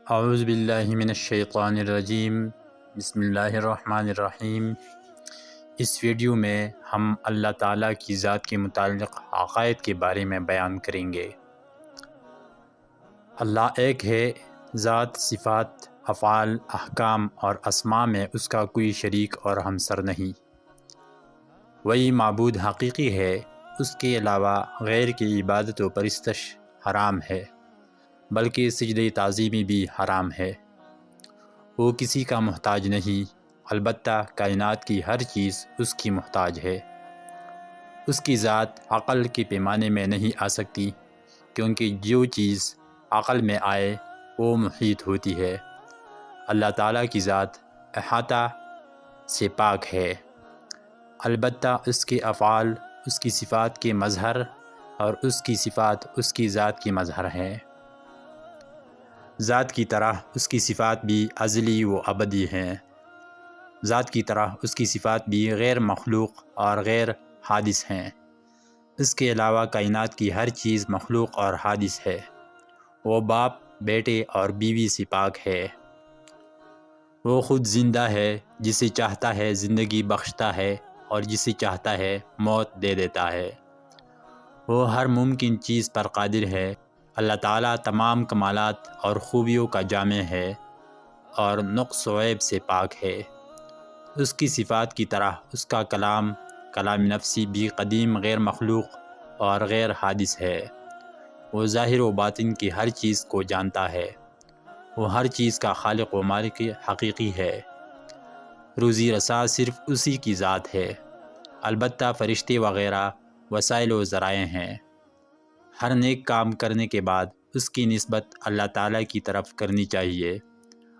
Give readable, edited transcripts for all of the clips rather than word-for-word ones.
اعوذ باللہ من الشیطان الرجیم، بسم اللہ الرحمن الرحیم۔ اس ویڈیو میں ہم اللہ تعالیٰ کی ذات کے متعلق عقائد کے بارے میں بیان کریں گے۔ اللہ ایک ہے، ذات، صفات، افعال، احکام اور اسماء میں اس کا کوئی شریک اور ہمسر نہیں۔ وہی معبود حقیقی ہے، اس کے علاوہ غیر کی عبادت و پرستش حرام ہے، بلکہ سجدہ تعظیمی بھی حرام ہے۔ وہ کسی کا محتاج نہیں، البتہ کائنات کی ہر چیز اس کی محتاج ہے۔ اس کی ذات عقل کے پیمانے میں نہیں آ سکتی، کیونکہ جو چیز عقل میں آئے وہ محیط ہوتی ہے۔ اللہ تعالیٰ کی ذات احاطہ سے پاک ہے، البتہ اس کے افعال اس کی صفات کے مظہر اور اس کی صفات اس کی ذات کی مظہر ہیں۔ ذات کی طرح اس کی صفات بھی ازلی و ابدی ہیں۔ ذات کی طرح اس کی صفات بھی غیر مخلوق اور غیر حادث ہیں۔ اس کے علاوہ کائنات کی ہر چیز مخلوق اور حادث ہے۔ وہ باپ، بیٹے اور بیوی سے پاک ہے۔ وہ خود زندہ ہے، جسے چاہتا ہے زندگی بخشتا ہے اور جسے چاہتا ہے موت دے دیتا ہے۔ وہ ہر ممکن چیز پر قادر ہے۔ اللہ تعالیٰ تمام کمالات اور خوبیوں کا جامع ہے اور نقص و عیب سے پاک ہے۔ اس کی صفات کی طرح اس کا کلام نفسی بھی قدیم، غیر مخلوق اور غیر حادث ہے۔ وہ ظاہر و باطن کی ہر چیز کو جانتا ہے۔ وہ ہر چیز کا خالق و مالک حقیقی ہے۔ روزی رساں صرف اسی کی ذات ہے، البتہ فرشتے وغیرہ وسائل و ذرائع ہیں۔ ہر نیک کام کرنے کے بعد اس کی نسبت اللہ تعالیٰ کی طرف کرنی چاہیے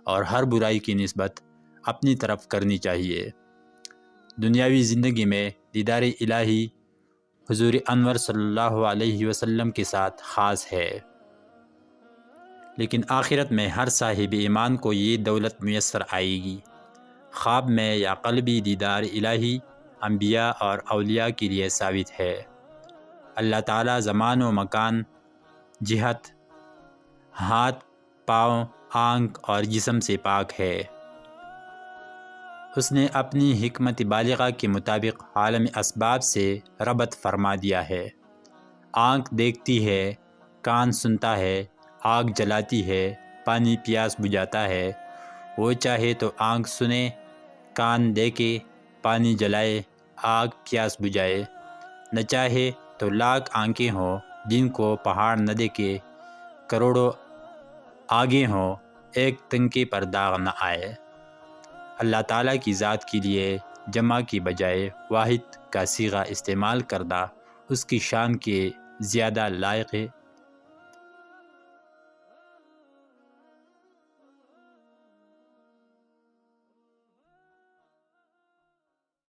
اور ہر برائی کی نسبت اپنی طرف کرنی چاہیے۔ دنیاوی زندگی میں دیدار الہی حضور انور صلی اللہ علیہ وسلم کے ساتھ خاص ہے، لیکن آخرت میں ہر صاحب ایمان کو یہ دولت میسر آئے گی۔ خواب میں یا قلبی دیدار الہی انبیاء اور اولیاء کے لیے ثابت ہے۔ اللہ تعالیٰ زمان و مکان، جہت، ہاتھ، پاؤں، آنکھ اور جسم سے پاک ہے۔ اس نے اپنی حکمت بالغہ کے مطابق عالم اسباب سے ربط فرما دیا ہے۔ آنکھ دیکھتی ہے، کان سنتا ہے، آگ جلاتی ہے، پانی پیاس بجھاتا ہے۔ وہ چاہے تو آنکھ سنے، کان دیکھے، پانی جلائے، آگ پیاس بجھائے۔ نہ چاہے تو لاکھ آنکھیں ہوں جن کو پہاڑ نہ دیکھے، کروڑوں آگیں ہوں ایک تنکے پر داغ نہ آئے۔ اللہ تعالیٰ کی ذات کے لیے جمع کی بجائے واحد کا صیغہ استعمال کردہ اس کی شان کے زیادہ لائق